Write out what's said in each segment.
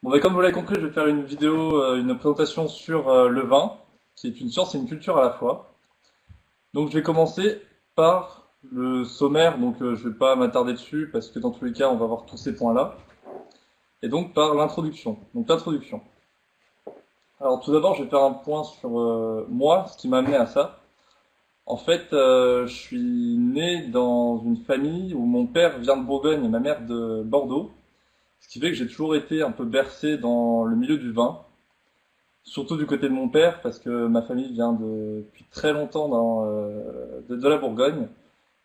Bon, bah, comme vous l'avez compris, je vais faire une vidéo, une présentation sur le vin, qui est une science et une culture à la fois. Donc, je vais commencer par le sommaire, donc je vais pas m'attarder dessus parce que dans tous les cas, on va voir tous ces points-là. Et donc, par l'introduction. Donc, l'introduction. Alors, tout d'abord, je vais faire un point sur moi, ce qui m'a amené à ça. En fait, je suis né dans une famille où mon père vient de Bourgogne et ma mère de Bordeaux, ce qui fait que j'ai toujours été un peu bercé dans le milieu du vin. Surtout du côté de mon père, parce que ma famille vient depuis très longtemps de la Bourgogne.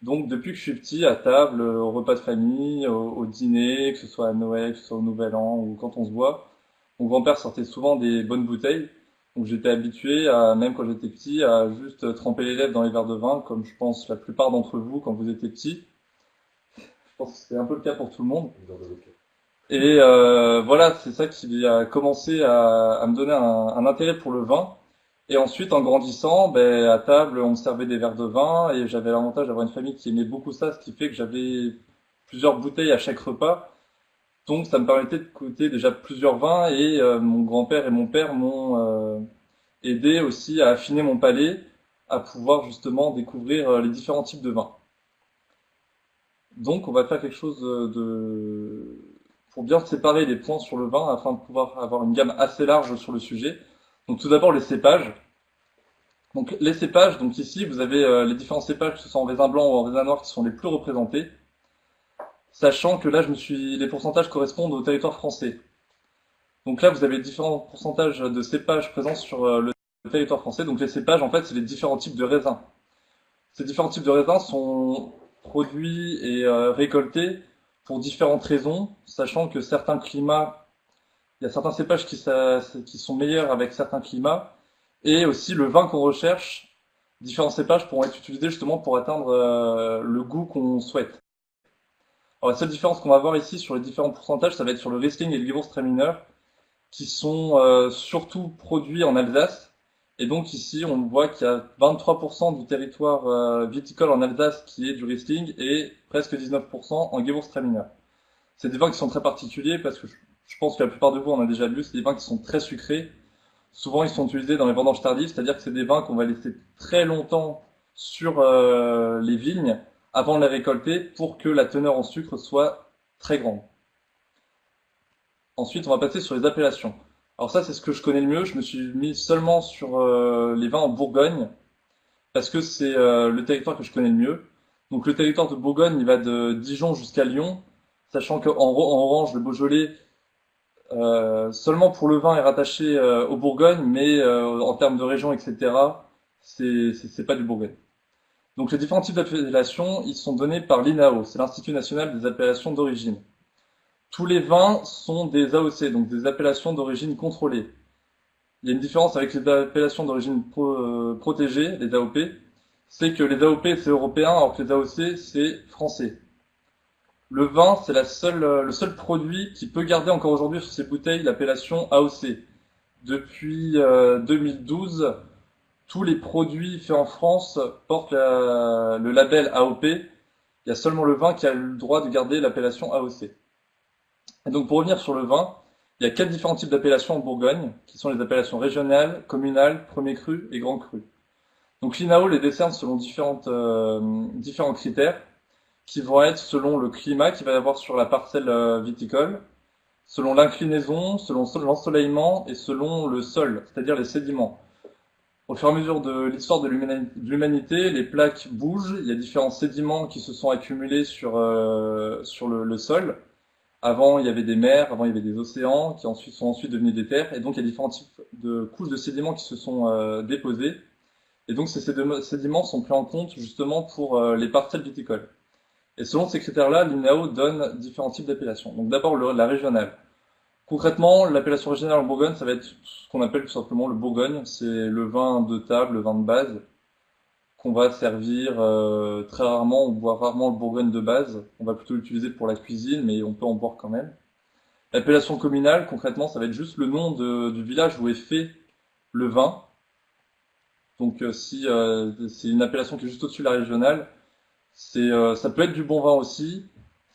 Donc depuis que je suis petit, à table, au repas de famille, au dîner, que ce soit à Noël, que ce soit au Nouvel An ou quand on se voit, mon grand-père sortait souvent des bonnes bouteilles. Donc j'étais habitué, même quand j'étais petit, à juste tremper les lèvres dans les verres de vin, comme je pense la plupart d'entre vous quand vous étiez petit. Je pense que c'était un peu le cas pour tout le monde. Et voilà, c'est ça qui a commencé à me donner un intérêt pour le vin. Et ensuite, en grandissant, ben, à table, on me servait des verres de vin et j'avais l'avantage d'avoir une famille qui aimait beaucoup ça, ce qui fait que j'avais plusieurs bouteilles à chaque repas. Donc, ça me permettait de goûter déjà plusieurs vins et mon grand-père et mon père m'ont aidé aussi à affiner mon palais, à pouvoir justement découvrir les différents types de vins. Donc, on va faire quelque chose pour bien séparer les points sur le vin afin de pouvoir avoir une gamme assez large sur le sujet. Donc, tout d'abord, les cépages. Donc, les cépages, donc ici, vous avez les différents cépages, que ce soit en raisin blanc ou en raisin noir, qui sont les plus représentés. Sachant que là, les pourcentages correspondent au territoire français. Donc là, vous avez différents pourcentages de cépages présents sur le territoire français. Donc, les cépages, en fait, c'est les différents types de raisins. Ces différents types de raisins sont produits et récoltés pour différentes raisons, sachant que certains climats, il y a certains cépages qui sont meilleurs avec certains climats, et aussi le vin qu'on recherche, différents cépages pourront être utilisés justement pour atteindre le goût qu'on souhaite. Alors la seule différence qu'on va voir ici sur les différents pourcentages, ça va être sur le Riesling et le Gewürztraminer, qui sont surtout produits en Alsace. Et donc ici, on voit qu'il y a 23% du territoire viticole en Alsace qui est du Riesling et presque 19% en Gewürztraminer. C'est des vins qui sont très particuliers parce que je pense que la plupart de vous en a déjà bu, c'est des vins qui sont très sucrés. Souvent, ils sont utilisés dans les vendanges tardives, c'est-à-dire que c'est des vins qu'on va laisser très longtemps sur les vignes avant de les récolter pour que la teneur en sucre soit très grande. Ensuite, on va passer sur les appellations. Alors ça, c'est ce que je connais le mieux. Je me suis mis seulement sur les vins en Bourgogne parce que c'est le territoire que je connais le mieux. Donc le territoire de Bourgogne, il va de Dijon jusqu'à Lyon, sachant qu'en en Orange, le Beaujolais, seulement pour le vin est rattaché au Bourgogne, mais en termes de région, etc., c'est pas du Bourgogne. Donc les différents types d'appellations, ils sont donnés par l'INAO, c'est l'Institut national des appellations d'origine. Tous les vins sont des AOC, donc des appellations d'origine contrôlée. Il y a une différence avec les appellations d'origine protégée, les AOP, c'est que les AOP c'est européen alors que les AOC c'est français. Le vin c'est le seul produit qui peut garder encore aujourd'hui sur ses bouteilles l'appellation AOC. Depuis 2012, tous les produits faits en France portent le label AOP. Il y a seulement le vin qui a le droit de garder l'appellation AOC. Et donc pour revenir sur le vin, il y a quatre différents types d'appellations en Bourgogne, qui sont les appellations régionales, communales, premier cru et grand cru. Donc l'INAO les décerne selon différents critères, qui vont être selon le climat qu'il va y avoir sur la parcelle viticole, selon l'inclinaison, selon l'ensoleillement et selon le sol, c'est-à-dire les sédiments. Au fur et à mesure de l'histoire de l'humanité, les plaques bougent, il y a différents sédiments qui se sont accumulés sur le sol. Avant, il y avait des mers, avant, il y avait des océans, qui ensuite sont ensuite devenus des terres, et donc il y a différents types de couches de sédiments qui se sont déposées, et donc ces sédiments sont pris en compte justement pour les parcelles viticoles. Et selon ces critères-là, l'INAO donne différents types d'appellations. Donc d'abord la régionale. Concrètement, l'appellation régionale en Bourgogne, ça va être ce qu'on appelle tout simplement le Bourgogne, c'est le vin de table, le vin de base, qu'on va servir très rarement, on boit rarement le Bourgogne de base, on va plutôt l'utiliser pour la cuisine, mais on peut en boire quand même. L'appellation communale, concrètement, ça va être juste le nom du village où est fait le vin. Donc si c'est une appellation qui est juste au-dessus de la régionale, ça peut être du bon vin aussi,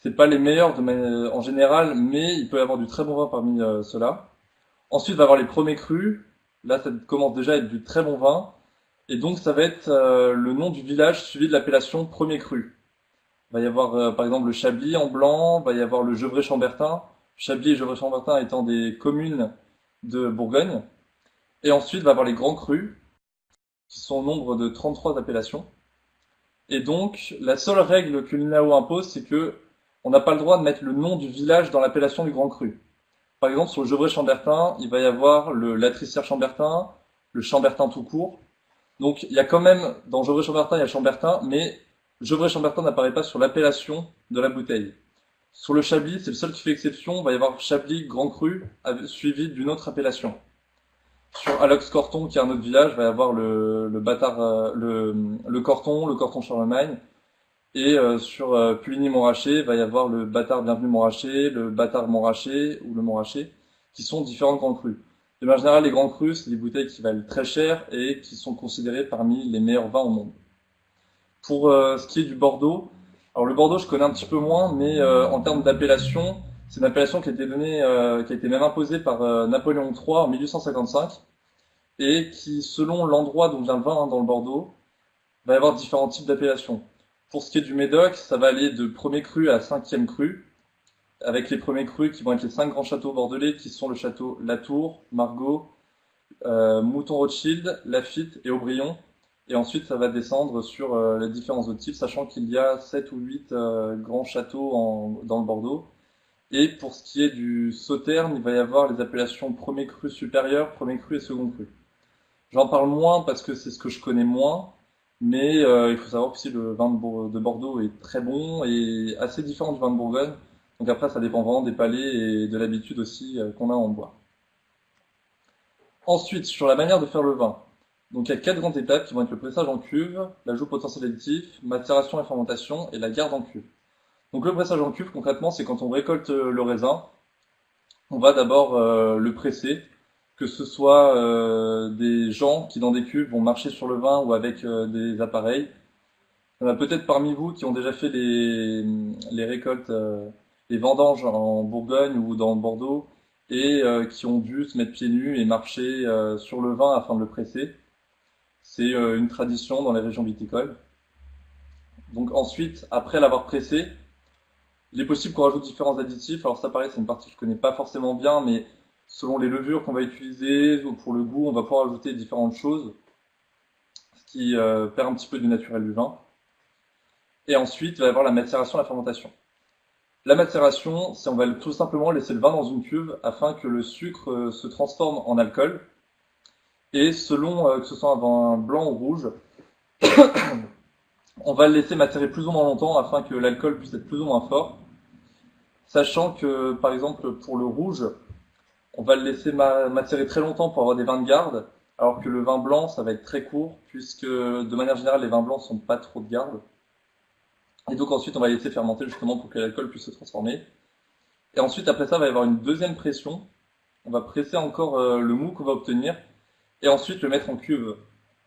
C'est pas les meilleurs en général, mais il peut y avoir du très bon vin parmi ceux-là. Ensuite, il va y avoir les premiers crus. Là, ça commence déjà à être du très bon vin. Et donc, ça va être le nom du village suivi de l'appellation premier cru. Il va y avoir par exemple le Chablis en blanc, il va y avoir le Gevrey-Chambertin. Chablis et Gevrey-Chambertin étant des communes de Bourgogne. Et ensuite, il va y avoir les grands crus, qui sont au nombre de 33 appellations. Et donc, la seule règle que l'INAO impose, c'est que on n'a pas le droit de mettre le nom du village dans l'appellation du grand cru. Par exemple, sur le Gevrey-Chambertin, il va y avoir le Latrissière-Chambertin, le Chambertin tout court. Donc, il y a quand même, dans Gevrey-Chambertin, il y a Chambertin, mais Gevrey-Chambertin n'apparaît pas sur l'appellation de la bouteille. Sur le Chablis, c'est le seul qui fait exception, il va y avoir Chablis Grand Cru, suivi d'une autre appellation. Sur Alox-Corton, qui est un autre village, il va y avoir le bâtard, le Corton Charlemagne. Et sur Puligny-Montrachet, il va y avoir le bâtard Bienvenu Montrachet, le bâtard Montrachet ou le Montrachet, qui sont différents grands crus. De manière générale, les grands crus, c'est des bouteilles qui valent très cher et qui sont considérées parmi les meilleurs vins au monde. Pour ce qui est du Bordeaux, alors le Bordeaux je connais un petit peu moins, mais en termes d'appellation, c'est une appellation qui a été donnée, qui a été même imposée par Napoléon III en 1855, et qui, selon l'endroit d'où vient le vin dans le Bordeaux, va y avoir différents types d'appellations. Pour ce qui est du Médoc, ça va aller de premier cru à cinquième cru, avec les premiers crus qui vont être les 5 grands châteaux bordelais, qui sont le château Latour, Margaux, Mouton Rothschild, Laffitte et Aubryon. Et ensuite, ça va descendre sur les différents autres types, sachant qu'il y a 7 ou 8 grands châteaux dans le Bordeaux. Et pour ce qui est du Sauterne, il va y avoir les appellations premier cru supérieur, premier cru et second cru. J'en parle moins parce que c'est ce que je connais moins, mais il faut savoir que aussi le vin de Bordeaux est très bon et assez différent du vin de Bourgogne. Donc après, ça dépend vraiment des palais et de l'habitude aussi qu'on a en boire. Ensuite, sur la manière de faire le vin. Donc il y a 4 grandes étapes qui vont être le pressage en cuve, l'ajout potentiel additif, macération et fermentation et la garde en cuve. Donc le pressage en cuve, concrètement, c'est quand on récolte le raisin, on va d'abord le presser, que ce soit des gens qui dans des cuves vont marcher sur le vin ou avec des appareils. Il y en a peut-être parmi vous qui ont déjà fait les récoltes, les vendanges en Bourgogne ou dans Bordeaux et qui ont dû se mettre pieds nus et marcher sur le vin afin de le presser. C'est une tradition dans les régions viticoles. Donc ensuite, après l'avoir pressé, il est possible qu'on rajoute différents additifs. Alors ça pareil, c'est une partie que je connais pas forcément bien, mais selon les levures qu'on va utiliser, ou pour le goût, on va pouvoir ajouter différentes choses, ce qui perd un petit peu du naturel du vin. Et ensuite, il va y avoir la macération et la fermentation. La macération, c'est on va tout simplement laisser le vin dans une cuve afin que le sucre se transforme en alcool. Et selon que ce soit un vin blanc ou rouge, on va le laisser macérer plus ou moins longtemps afin que l'alcool puisse être plus ou moins fort. Sachant que, par exemple, pour le rouge, on va le laisser macérer très longtemps pour avoir des vins de garde, alors que le vin blanc, ça va être très court, puisque de manière générale, les vins blancs sont pas trop de garde. Et donc ensuite, on va laisser fermenter justement pour que l'alcool puisse se transformer. Et ensuite, après ça, il va y avoir une deuxième pression. On va presser encore le mou qu'on va obtenir, et ensuite le mettre en cuve.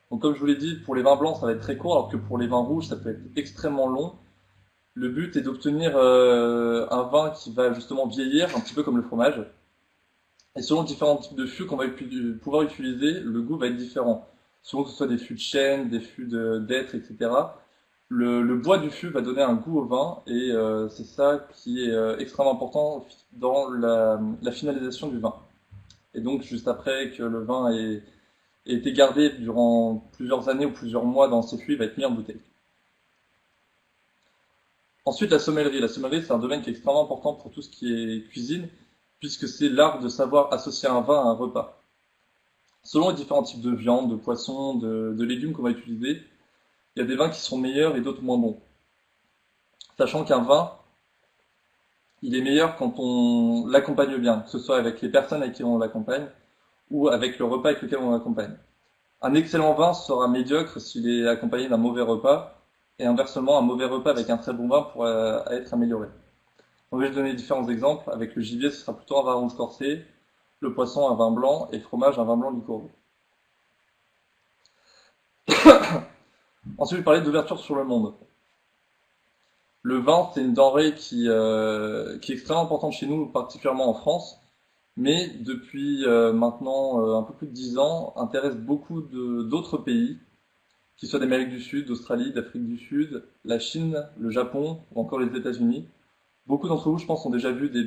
Donc comme je vous l'ai dit, pour les vins blancs, ça va être très court, alors que pour les vins rouges, ça peut être extrêmement long. Le but est d'obtenir un vin qui va justement vieillir, un petit peu comme le fromage. Et selon les différents types de fûts qu'on va pouvoir utiliser, le goût va être différent. Selon que ce soit des fûts de chêne, des fûts d'hêtre, etc. Le bois du fût va donner un goût au vin et c'est ça qui est extrêmement important dans la finalisation du vin. Et donc juste après que le vin ait été gardé durant plusieurs années ou plusieurs mois dans ces fûts, il va être mis en bouteille. Ensuite, la sommellerie. La sommellerie, c'est un domaine qui est extrêmement important pour tout ce qui est cuisine, puisque c'est l'art de savoir associer un vin à un repas. Selon les différents types de viande, de poissons, de légumes qu'on va utiliser, il y a des vins qui sont meilleurs et d'autres moins bons. Sachant qu'un vin, il est meilleur quand on l'accompagne bien, que ce soit avec les personnes avec qui on l'accompagne, ou avec le repas avec lequel on l'accompagne. Un excellent vin sera médiocre s'il est accompagné d'un mauvais repas, et inversement, un mauvais repas avec un très bon vin pourra être amélioré. On va juste donner différents exemples. Avec le gibier, ce sera plutôt un vin rouge corsé, le poisson un vin blanc, et le fromage un vin blanc liquoreux. Ensuite, je vais parler d'ouverture sur le monde. Le vin, c'est une denrée qui est extrêmement importante chez nous, particulièrement en France, mais depuis maintenant un peu plus de 10 ans, intéresse beaucoup d'autres pays, qu'ils soient d'Amérique du Sud, d'Australie, d'Afrique du Sud, la Chine, le Japon ou encore les États-Unis. Beaucoup d'entre vous, je pense, ont déjà bu des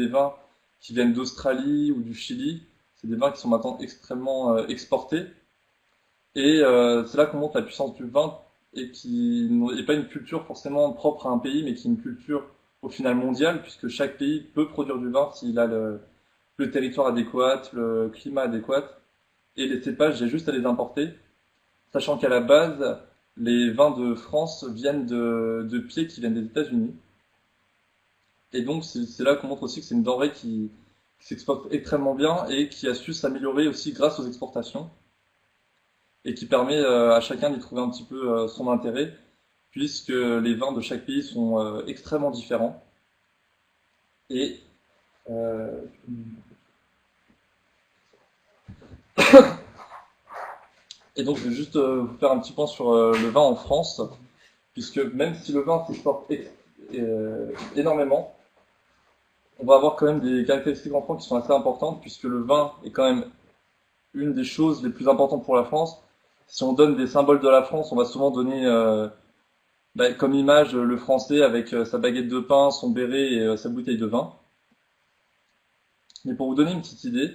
vins qui viennent d'Australie ou du Chili. C'est des vins qui sont maintenant extrêmement exportés. Et c'est là qu'on montre la puissance du vin et qui n'est pas une culture forcément propre à un pays, mais qui est une culture au final mondiale, puisque chaque pays peut produire du vin s'il a le territoire adéquat, le climat adéquat. Et les cépages, j'ai juste à les importer, sachant qu'à la base, les vins de France viennent de pieds qui viennent des États-Unis. Et donc c'est là qu'on montre aussi que c'est une denrée qui s'exporte extrêmement bien et qui a su s'améliorer aussi grâce aux exportations et qui permet à chacun d'y trouver un petit peu son intérêt, puisque les vins de chaque pays sont extrêmement différents. Et, euh, et donc je vais juste vous faire un petit point sur le vin en France, puisque même si le vin s'exporte énormément, on va avoir quand même des caractéristiques en France qui sont assez importantes, puisque le vin est quand même une des choses les plus importantes pour la France. Si on donne des symboles de la France, on va souvent donner comme image le français avec sa baguette de pain, son béret et sa bouteille de vin. Mais pour vous donner une petite idée,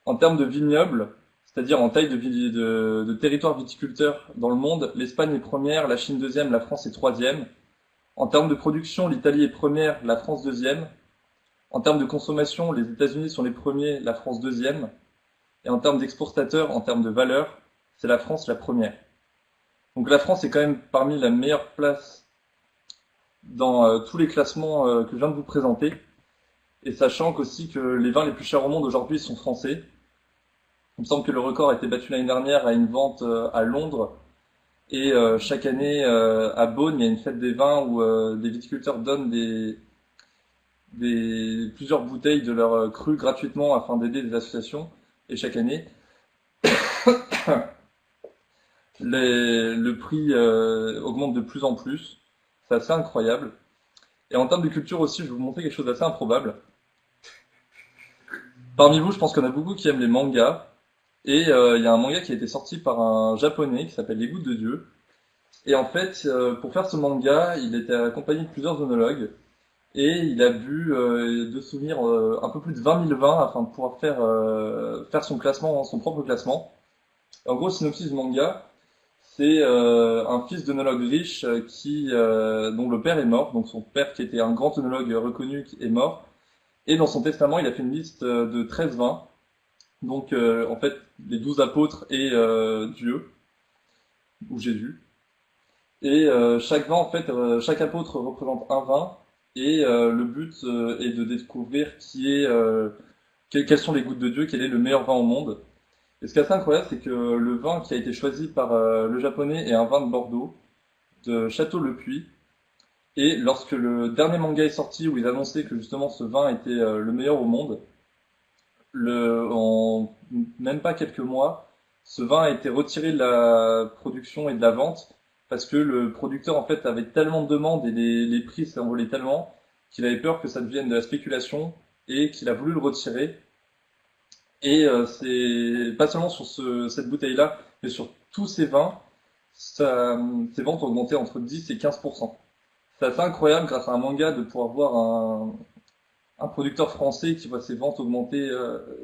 en termes de vignobles, c'est-à-dire en taille de territoire viticulteur dans le monde, l'Espagne est première, la Chine deuxième, la France est troisième. En termes de production, l'Italie est première, la France deuxième. En termes de consommation, les États-Unis sont les premiers, la France deuxième. Et en termes d'exportateurs, en termes de valeur, c'est la France la première. Donc la France est quand même parmi la meilleure place dans tous les classements que je viens de vous présenter. Et sachant qu'aussi que les vins les plus chers au monde aujourd'hui sont français. Il me semble que le record a été battu l'année dernière à une vente à Londres. Et chaque année à Beaune, il y a une fête des vins où des viticulteurs donnent plusieurs bouteilles de leur cru gratuitement afin d'aider des associations. Et chaque année, le prix augmente de plus en plus. C'est assez incroyable. Et en termes de culture aussi, je vais vous montrer quelque chose d'assez improbable. Parmi vous, je pense qu'il y en a beaucoup qui aiment les mangas. Et il y a un manga qui a été sorti par un japonais qui s'appelle Les Gouttes de Dieu. Et en fait, pour faire ce manga, il était accompagné de plusieurs œnologues. Et il a bu de souvenir un peu plus de 20 000 vins afin de pouvoir faire son classement, son propre classement. En gros, synopsis du manga, c'est un fils d'œnologue riche dont le père est mort, donc son père qui était un grand œnologue reconnu est mort, et dans son testament il a fait une liste de 13 vins, donc en fait les 12 apôtres et Dieu, ou Jésus, et chaque vin en fait, chaque apôtre représente un vin, et le but est de découvrir quelles sont les gouttes de Dieu, quel est le meilleur vin au monde. Et ce qui est assez incroyable, c'est que le vin qui a été choisi par le japonais est un vin de Bordeaux, de Château-le-Puy. Et lorsque le dernier manga est sorti, où ils annonçaient que justement ce vin était le meilleur au monde, en même pas quelques mois, ce vin a été retiré de la production et de la vente, parce que le producteur en fait avait tellement de demandes et les prix s'envolaient tellement, qu'il avait peur que ça devienne de la spéculation, et qu'il a voulu le retirer. Et c'est pas seulement sur cette bouteille-là, mais sur tous ces vins, ces ventes ont augmenté entre 10 et 15%. C'est assez incroyable grâce à un manga de pouvoir voir un producteur français qui voit ses ventes augmenter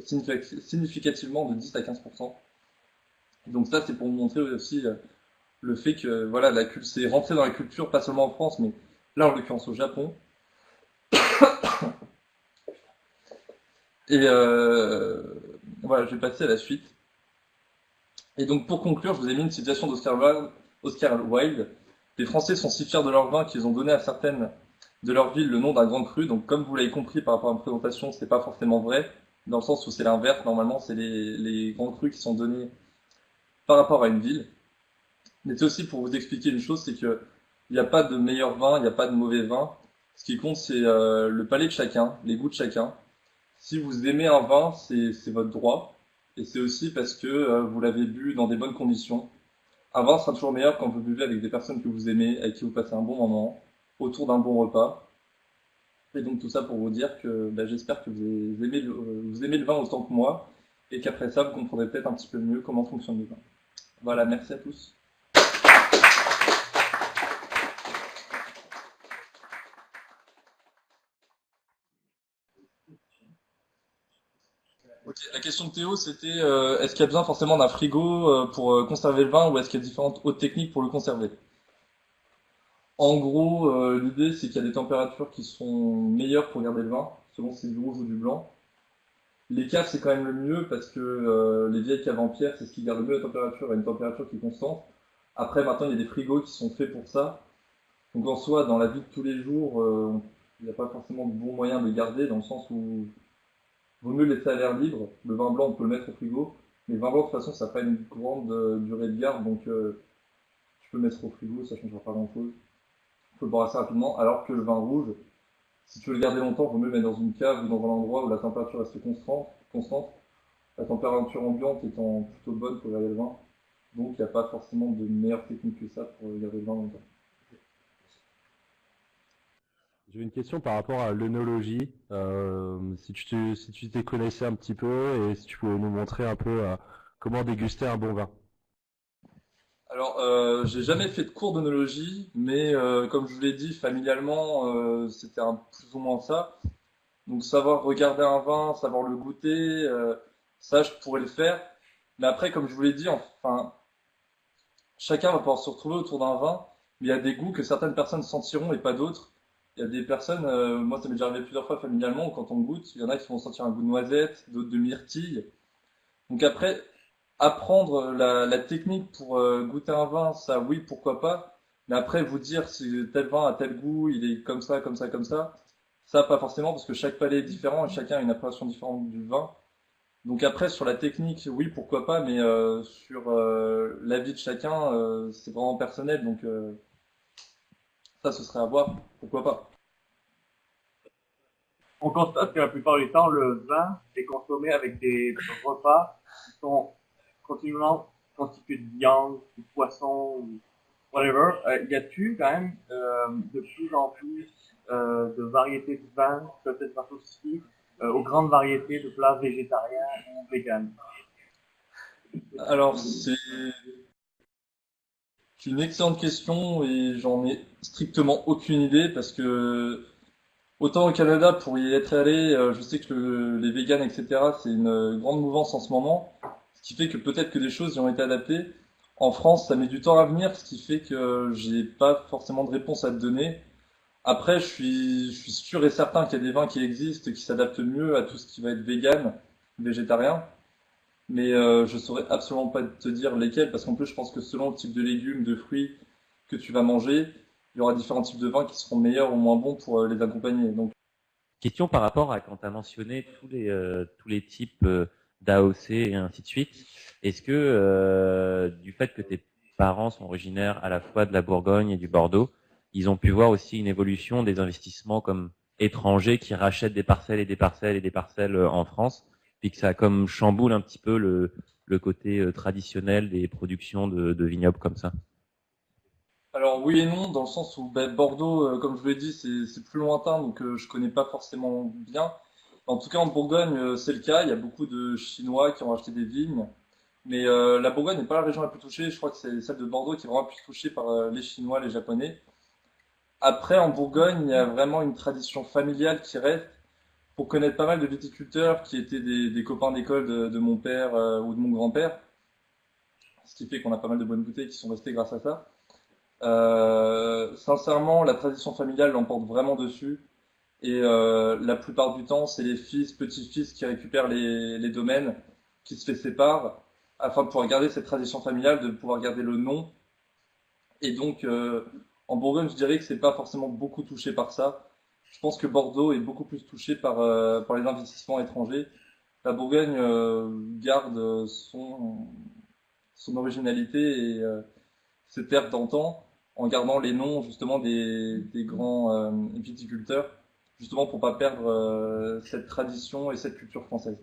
significativement de 10 à 15%. Donc ça, c'est pour vous montrer aussi le fait que voilà, c'est rentré dans la culture, pas seulement en France, mais là en l'occurrence au Japon. Et voilà, je vais passer à la suite. Et donc pour conclure, je vous ai mis une citation d'Oscar Wilde. Les Français sont si fiers de leur vin qu'ils ont donné à certaines de leurs villes le nom d'un grand cru. Donc comme vous l'avez compris par rapport à ma présentation, c'est pas forcément vrai, dans le sens où c'est l'inverse. Normalement, c'est les grands crus qui sont donnés par rapport à une ville. Mais c'est aussi pour vous expliquer une chose, c'est que il n'y a pas de meilleur vin, il n'y a pas de mauvais vin. Ce qui compte, c'est le palais de chacun, les goûts de chacun. Si vous aimez un vin, c'est votre droit. Et c'est aussi parce que vous l'avez bu dans des bonnes conditions. Un vin sera toujours meilleur quand vous buvez avec des personnes que vous aimez, avec qui vous passez un bon moment, autour d'un bon repas. Et donc tout ça pour vous dire que j'espère que vous aimez le vin autant que moi, et qu'après ça, vous comprendrez peut-être un petit peu mieux comment fonctionne le vin. Voilà, merci à tous. Ok, la question de Théo, c'était est-ce qu'il y a besoin forcément d'un frigo pour conserver le vin ou est-ce qu'il y a différentes hautes techniques pour le conserver? En gros, l'idée c'est qu'il y a des températures qui sont meilleures pour garder le vin, selon si c'est du rouge ou du blanc. Les caves c'est quand même le mieux parce que les vieilles caves en pierre c'est ce qui garde le mieux la température à une température qui est constante. Après maintenant il y a des frigos qui sont faits pour ça. Donc en soi, dans la vie de tous les jours, il n'y a pas forcément de bon moyen de garder dans le sens où vaut mieux le laisser à l'air libre. Le vin blanc, on peut le mettre au frigo. Mais le vin blanc, de toute façon, ça n'a pas une grande durée de garde, donc tu peux le mettre au frigo, ça ne changera pas grand-chose. Il faut le boire assez rapidement, alors que le vin rouge, si tu veux le garder longtemps, il vaut mieux le mettre dans une cave ou dans un endroit où la température reste constante. La température ambiante étant plutôt bonne pour garder le vin. Donc il n'y a pas forcément de meilleure technique que ça pour garder le vin longtemps. J'ai une question par rapport à l'œnologie. Si tu t'y connaissais un petit peu et si tu pouvais nous montrer un peu comment déguster un bon vin. Alors, j'ai jamais fait de cours d'œnologie, mais comme je vous l'ai dit, familialement, c'était plus ou moins ça. Donc, savoir regarder un vin, savoir le goûter, ça, je pourrais le faire. Mais après, comme je vous l'ai dit, enfin, chacun va pouvoir se retrouver autour d'un vin, mais il y a des goûts que certaines personnes sentiront et pas d'autres. Il y a des personnes, moi, ça m'est déjà arrivé plusieurs fois familialement, où quand on goûte, il y en a qui vont sentir un goût de noisette, d'autres de myrtille. Donc après, apprendre la technique pour goûter un vin, ça oui, pourquoi pas. Mais après, vous dire si tel vin a tel goût, il est comme ça, comme ça, comme ça pas forcément parce que chaque palais est différent et chacun a une appréciation différente du vin. Donc après, sur la technique, oui, pourquoi pas, mais sur l'avis de chacun, c'est vraiment personnel. Donc ça, ce serait à voir, pourquoi pas. On constate que la plupart du temps, le vin est consommé avec des repas qui sont continuellement constitués de viande, de poisson, ou whatever. Y a-t-il quand même de plus en plus de variétés de vins qui peuvent être associées aux grandes variétés de plats végétariens ou véganes? Alors, c'est une excellente question et j'en ai strictement aucune idée parce que autant au Canada, pour y être allé, je sais que les véganes, etc., c'est une grande mouvance en ce moment, ce qui fait que peut-être que des choses y ont été adaptées. En France, ça met du temps à venir, ce qui fait que j'ai pas forcément de réponse à te donner. Après, je suis sûr et certain qu'il y a des vins qui existent, qui s'adaptent mieux à tout ce qui va être vegan, végétarien, mais je saurais absolument pas te dire lesquels, parce qu'en plus, je pense que selon le type de légumes, de fruits que tu vas manger, il y aura différents types de vins qui seront meilleurs ou moins bons pour les accompagner. Donc, Question par rapport à quand tu as mentionné tous les types d'AOC et ainsi de suite. Est-ce que du fait que tes parents sont originaires à la fois de la Bourgogne et du Bordeaux, ils ont pu voir aussi une évolution des investissements comme étrangers qui rachètent des parcelles et des parcelles et des parcelles en France, puis que ça comme chamboule un petit peu le côté traditionnel des productions de vignobles comme ça? alors oui et non, dans le sens où Bordeaux, comme je vous l'ai dit, c'est plus lointain, donc je connais pas forcément bien. En tout cas, en Bourgogne, c'est le cas. Il y a beaucoup de Chinois qui ont acheté des vignes, mais la Bourgogne n'est pas la région la plus touchée. Je crois que c'est celle de Bordeaux qui est vraiment plus touchée par les Chinois, les Japonais. Après, en Bourgogne, il y a vraiment une tradition familiale qui reste. Pour connaître pas mal de viticulteurs qui étaient des copains d'école de mon père ou de mon grand-père, ce qui fait qu'on a pas mal de bonnes bouteilles qui sont restées grâce à ça. Sincèrement, la tradition familiale l'emporte vraiment dessus. Et la plupart du temps, c'est les fils, petits-fils qui récupèrent les domaines, qui se les séparent, afin de pouvoir garder cette tradition familiale, de pouvoir garder le nom. Et donc, en Bourgogne, je dirais que c'est pas forcément beaucoup touché par ça. Je pense que Bordeaux est beaucoup plus touché par les investissements étrangers. La Bourgogne garde son originalité et ses terres d'antan en gardant les noms justement des grands viticulteurs, justement pour pas perdre cette tradition et cette culture française.